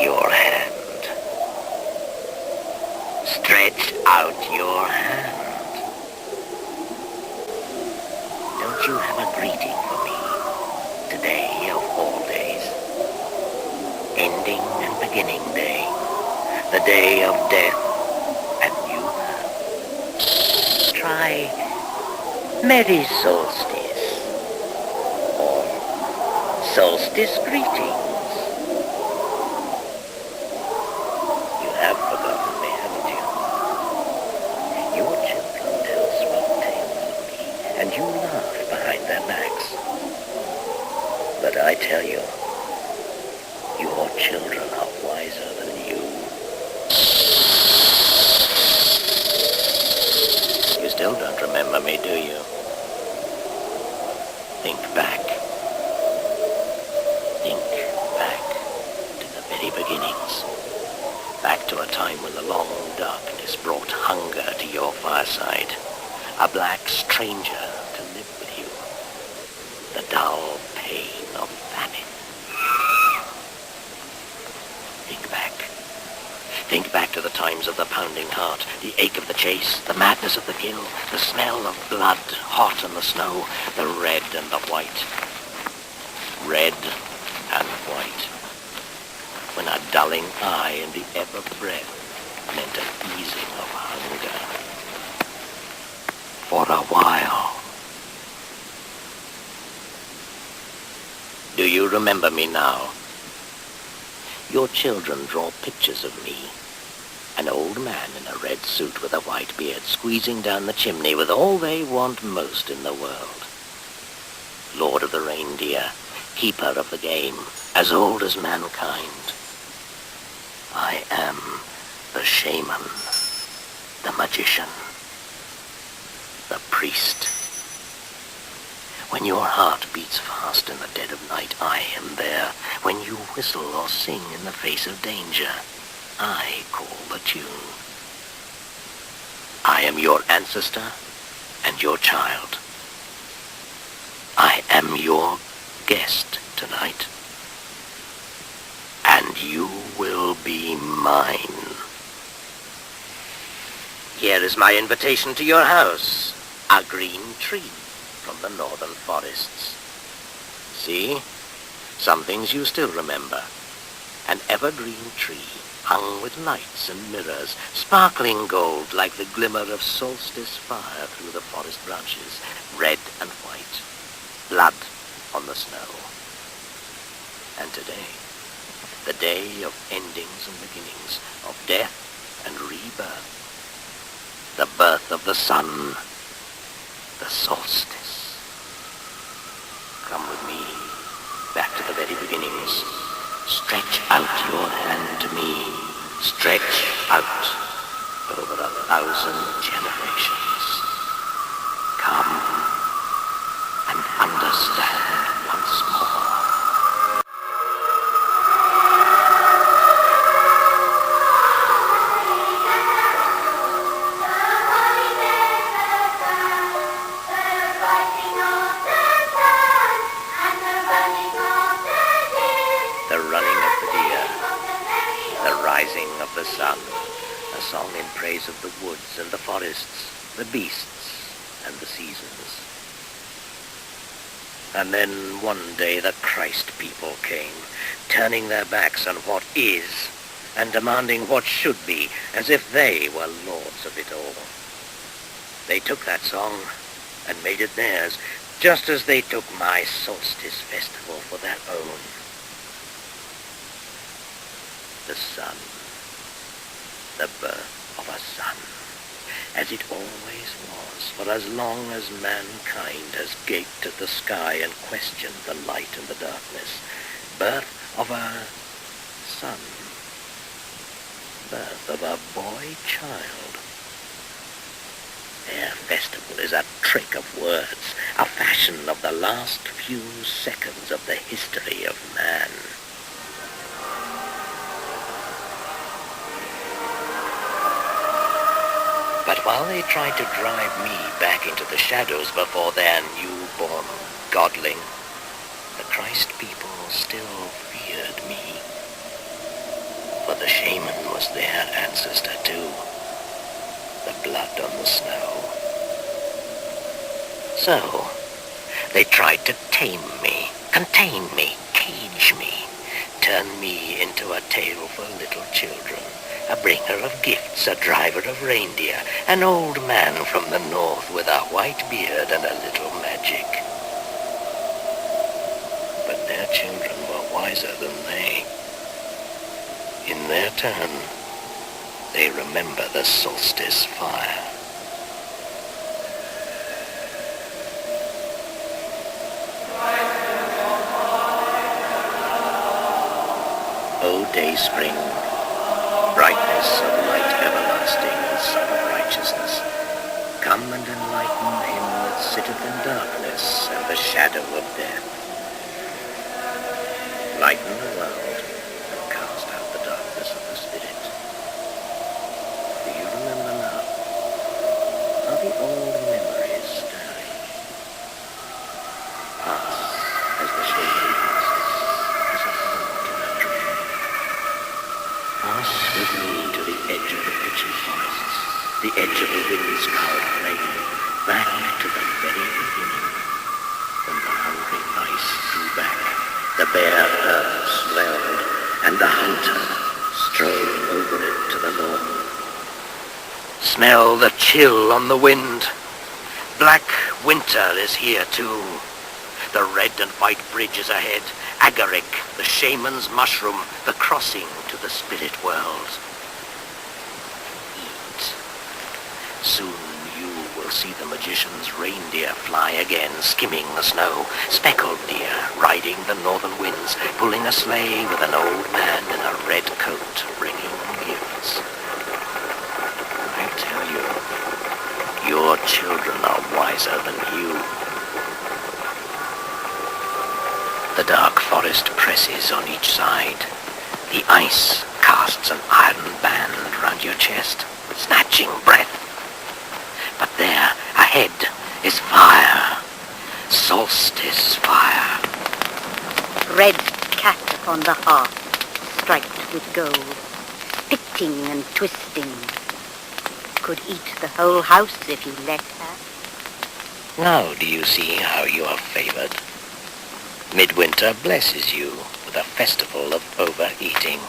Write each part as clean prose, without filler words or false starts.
your hand. Stretch out your hand. Don't you have a greeting for me today of all days? Ending and beginning day, the day of death and youth. Try Merry Solstice or Solstice Greetings. You have forgotten me, haven't you? Your children tell sweet tales of me, and you laugh behind their backs. But I tell you, your children are wiser than you. You still don't remember me, do you? Think back. Think back to the very beginnings. Back to a time when the long darkness brought hunger to your fireside. A black stranger to live with you. The dull pain of famine. Think back. Think back to the times of the pounding heart, the ache of the chase, the madness of the kill, the smell of blood hot in the snow, the red and the white. Red and white. When a dulling eye and the ebb of breath meant an easing of hunger. For a while. Do you remember me now? Your children draw pictures of me. An old man in a red suit with a white beard squeezing down the chimney with all they want most in the world. Lord of the reindeer, keeper of the game, as old as mankind. I am the shaman, the magician, the priest. When your heart beats fast in the dead of night, I am there. When you whistle or sing in the face of danger, I call the tune. I am your ancestor and your child. I am your guest tonight. And you will be mine. Here is my invitation to your house. A green tree from the northern forests. See? Some things you still remember. An evergreen tree hung with lights and mirrors, sparkling gold like the glimmer of solstice fire through the forest branches, red and white, blood on the snow. And today, the day of endings and beginnings, of death and rebirth, the birth of the sun, the solstice. Come with me back to the very beginnings. Stretch out your hand to me. Stretch out over 1,000 generations. Come and understand once more. Of the sun, a song in praise of the woods and the forests, the beasts and the seasons. And then one day the Christ people came, turning their backs on what is and demanding what should be, as if they were lords of it all. They took that song and made it theirs, just as they took my solstice festival for their own. The sun. The birth of a sun, as it always was, for as long as mankind has gaped at the sky and questioned the light and the darkness. Birth of a son, birth of a boy child. Their festival is a trick of words, a fashion of the last few seconds of the history of man. But while they tried to drive me back into the shadows before their newborn godling, the Christ people still feared me. But the Shaman was their ancestor too. The blood on the snow. So, they tried to tame me, contain me, cage me, turn me into a tale for little children, a bringer of gifts, a driver of reindeer, an old man from the north with a white beard and a little magic. But their children were wiser than they. In their turn, they remember the solstice fire. O day spring, brightness of light everlasting and sun of righteousness, come and enlighten him that sitteth in darkness and the shadow of death. Lighten the world and cast out the darkness of the spirit. Do you remember now? Are the old memories stirring? Pass as the shaken passes, as a thought in a dream. Pass with me to the edge of the pitchy forests, the edge of the wind's cold plain, back to the very beginning, when the hungry ice drew back, the bare earth swelled, and the hunter strode over it to the north. Smell the chill on the wind. Black winter is here too. The red and white bridge is ahead. Agaric, the shaman's mushroom, the crossing to the spirit world. Eat. Soon you will see the magician's reindeer fly again, skimming the snow. Speckled deer, riding the northern winds, pulling a sleigh with an old man in a red coat, bringing gifts. I tell you, your children are wiser than you. The dark forest presses on each side. The ice casts an iron band round your chest, snatching breath. But there, ahead, is fire. Solstice fire. Red cat upon the hearth, striped with gold, pitting and twisting. Could eat the whole house if you let her. Now do you see how you are favored? Midwinter blesses you with a festival of overeating.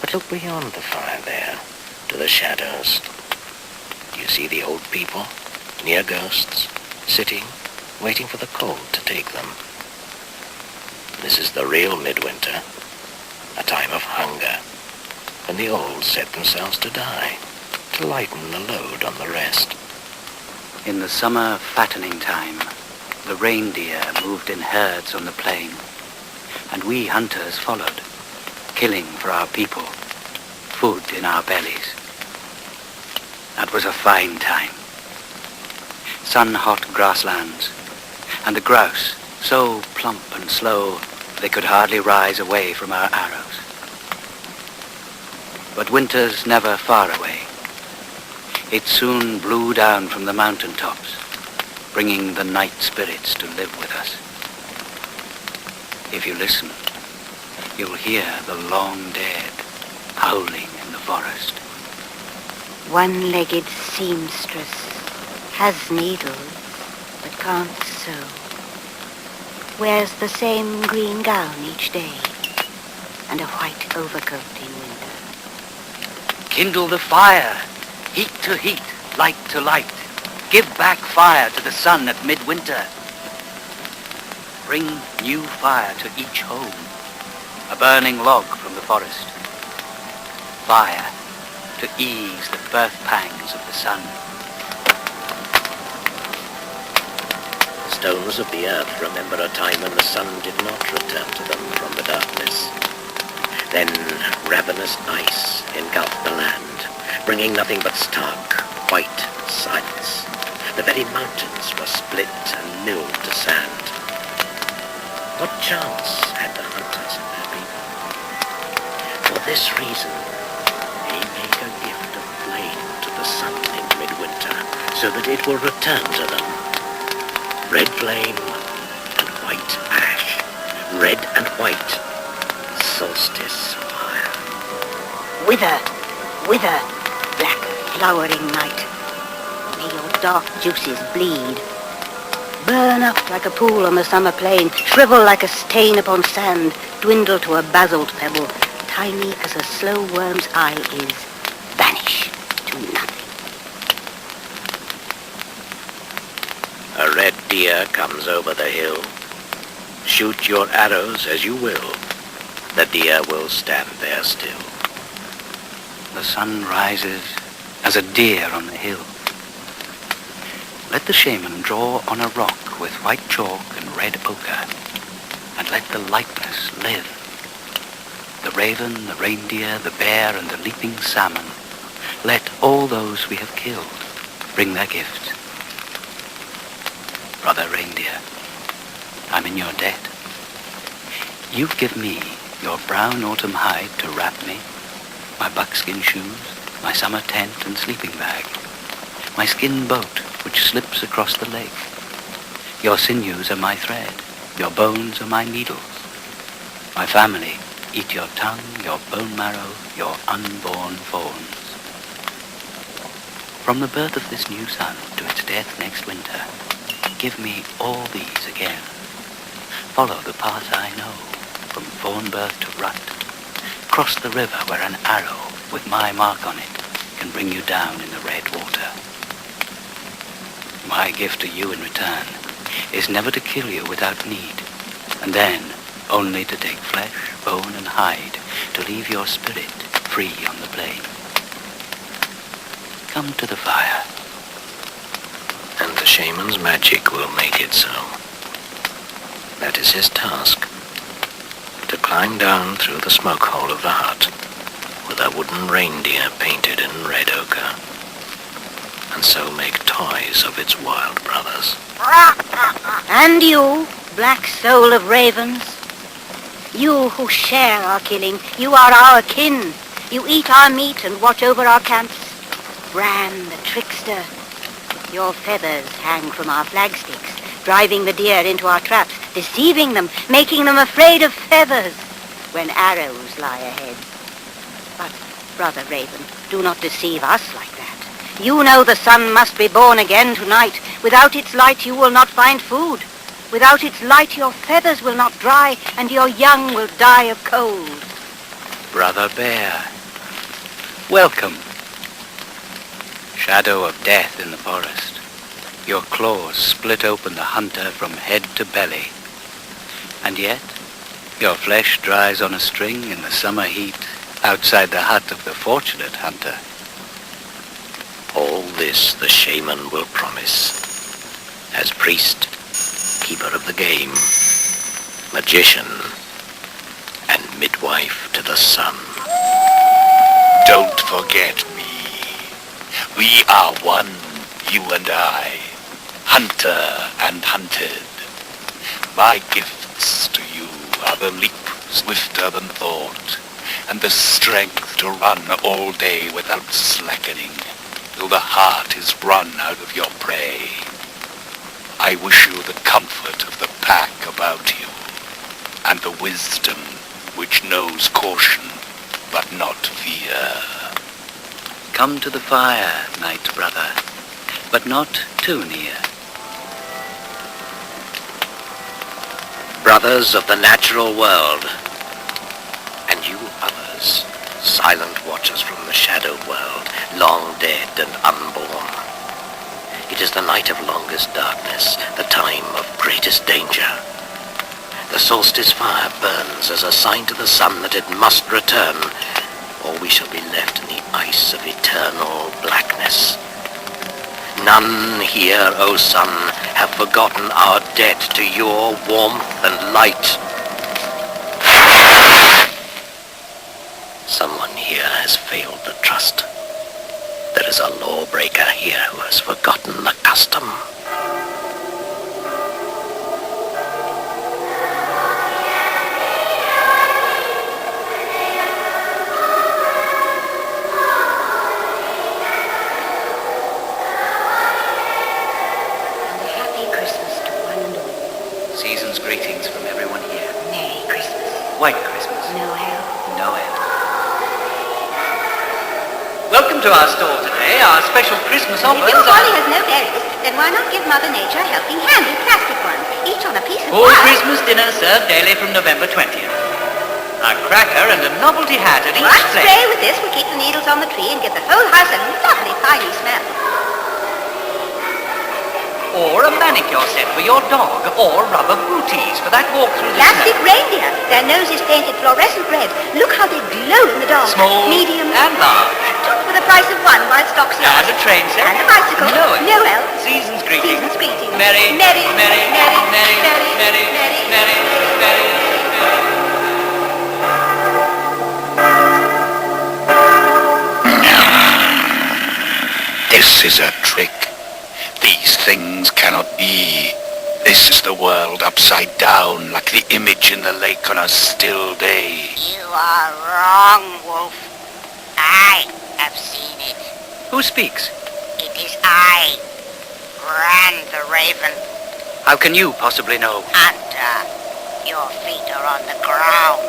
But look beyond the fire there, to the shadows. Do you see the old people, near ghosts, sitting, waiting for the cold to take them? This is the real midwinter, a time of hunger, when the old set themselves to die, to lighten the load on the rest. In the summer fattening time, the reindeer moved in herds on the plain, and we hunters followed, killing for our people, food in our bellies. That was a fine time. Sun-hot grasslands, and the grouse so plump and slow they could hardly rise away from our arrows. But winter's never far away. It soon blew down from the mountain tops, bringing the night spirits to live with us. If you listen, you'll hear the long dead howling in the forest. One-legged seamstress has needles but can't sew. Wears the same green gown each day and a white overcoat in winter. Kindle the fire, heat to heat, light to light. Give back fire to the sun at midwinter. Bring new fire to each home, a burning log from the forest. Fire to ease the birth pangs of the sun. Stones of the earth remember a time when the sun did not return to them from the darkness. Then ravenous ice engulfed the land, bringing nothing but stark, white silence. The very mountains were split and milled to sand. What chance had the hunters and their people? For this reason, they make a gift of flame to the sun in midwinter, so that it will return to them. Red flame and white ash, red and white, solstice fire. Wither, wither, black flowering night. May your dark juices bleed. Burn up like a pool on the summer plain, shrivel like a stain upon sand, dwindle to a basalt pebble, tiny as a slow worm's eye is, vanish to nothing. A red deer comes over the hill. Shoot your arrows as you will. The deer will stand there still. The sun rises as a deer on the hill. Let the shaman draw on a rock with white chalk and red ochre, and let the likeness live. The raven, the reindeer, the bear, and the leaping salmon, let all those we have killed bring their gifts. Brother reindeer, I'm in your debt. You've given me your brown autumn hide to wrap me, my buckskin shoes, my summer tent and sleeping bag, my skin boat which slips across the lake. Your sinews are my thread, your bones are my needles. My family eat your tongue, your bone marrow, your unborn fawns. From the birth of this new sun to its death next winter, give me all these again. Follow the path I know, from fawn birth to rut. Cross the river where an arrow with my mark on it can bring you down in the red water. My gift to you in return is never to kill you without need, and then only to take flesh, bone, and hide to leave your spirit free on the plain. Come to the fire. And the shaman's magic will make it so. That is his task, to climb down through the smoke hole of the hut with a wooden reindeer painted in red ochre, and so make toys of its wild brothers. And you, black soul of ravens, you who share our killing, you are our kin. You eat our meat and watch over our camps. Bran the trickster, your feathers hang from our flagsticks, driving the deer into our traps, deceiving them, making them afraid of feathers when arrows lie ahead. But, Brother Raven, do not deceive us like that. You know the sun must be born again tonight. Without its light you will not find food. Without its light your feathers will not dry, and your young will die of cold. Brother Bear, welcome. Shadow of death in the forest. Your claws split open the hunter from head to belly. And yet, your flesh dries on a string in the summer heat outside the hut of the fortunate hunter. All this the shaman will promise, as priest, keeper of the game, magician, and midwife to the sun. Don't forget me. We are one, you and I, hunter and hunted. My gifts to you are the leap swifter than thought, and the strength to run all day without slackening, till the heart is run out of your prey. I wish you the comfort of the pack about you, and the wisdom which knows caution, but not fear. Come to the fire, night brother, but not too near. Brothers of the natural world, and you others, silent watchers from the shadow world, long dead and unborn. It is the night of longest darkness, the time of greatest danger. The solstice fire burns as a sign to the sun that it must return, or we shall be left in the ice of eternal blackness. None here, O sun, have forgotten our debt to your warmth and light. Someone here has failed the trust. There is a lawbreaker here who has forgotten the custom. Season's greetings from everyone here. Merry Christmas. White Christmas. Noel. Noel. to our store today. Our special Christmas offers If your holly has no berries, then why not give Mother Nature a helping hand with plastic ones, each on a piece of Full wire? Christmas dinner served daily from November 20th. A cracker and a novelty hat at each One plate. spray with this will keep the needles on the tree and give the whole house a lovely piney smell. Or a manicure set for your dog. Or rubber booties for that walk through the Plastic snow. reindeer. Their noses painted fluorescent red. Look how they glow in the dark. Small medium, and large. two for the price of one while stocks last. And a train set. And a bicycle. Noel. Season's greetings. Season's greetings. Merry, Merry, merry, merry, merry, merry, merry, merry, merry, merry, merry. This is a trick. These things cannot be. This is the world upside down, like the image in the lake on a still day. You are wrong, Wolf. I have seen it. Who speaks? It is I, Ran the Raven. How can you possibly know? Hunter, your feet are on the ground.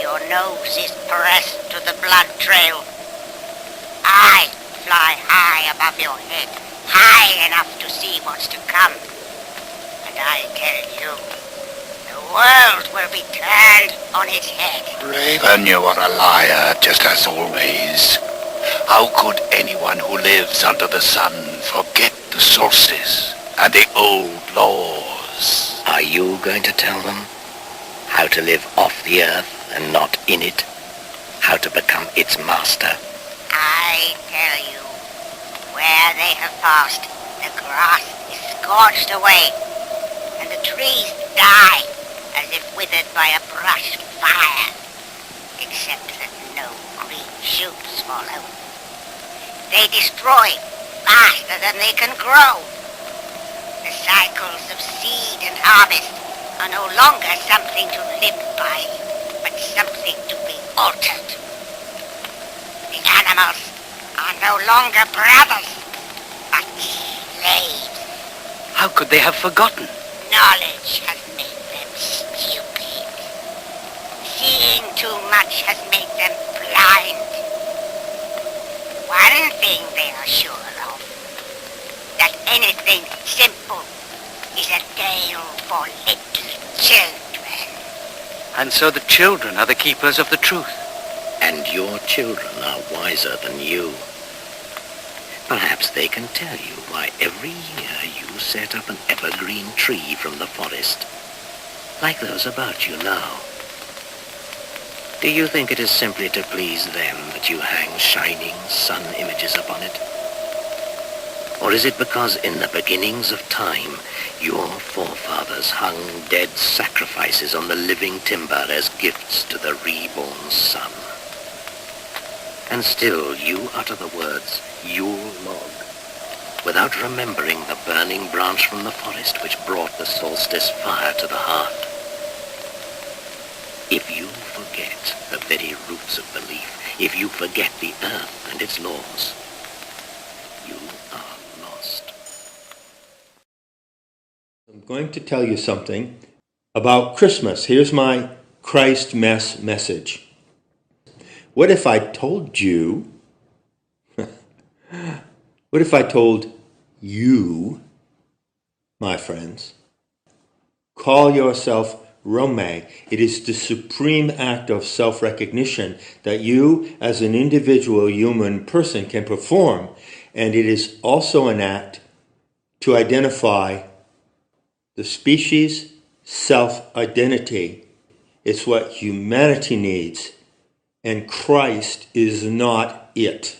Your nose is pressed to the blood trail. I fly high above your head, high enough to see what's to come. And I tell you, the world will be turned on its head. Raven, you are a liar, just as always. How could anyone who lives under the sun forget the solstice and the old laws? Are you going to tell them how to live off the earth and not in it? How to become its master? I tell you, where they have passed, the grass is scorched away, and the trees die as if withered by a brush fire, except that no green shoots follow. They destroy faster than they can grow. The cycles of seed and harvest are no longer something to live by, but something to be altered. The animals are no longer brothers, but slaves. How could they have forgotten? Knowledge has made them stupid. Seeing too much has made them blind. One thing they are sure of, that anything simple is a tale for little children. And so the children are the keepers of the truth. And your children are wiser than you. Perhaps they can tell you why every year you set up an evergreen tree from the forest, like those about you now. Do you think it is simply to please them that you hang shining sun images upon it? Or is it because in the beginnings of time, your forefathers hung dead sacrifices on the living timber as gifts to the reborn sun? And still you utter the words, Yule log, without remembering the burning branch from the forest which brought the solstice fire to the hearth. If you forget the very roots of belief, if you forget the earth and its laws, you are lost. I'm going to tell you something about Christmas. Here's my Christ mess message. What if I told you, what if I told you, my friends, call yourself Rome. It is the supreme act of self-recognition that you as an individual human person can perform. And it is also an act to identify the species self-identity. It's what humanity needs. And Christ is not it.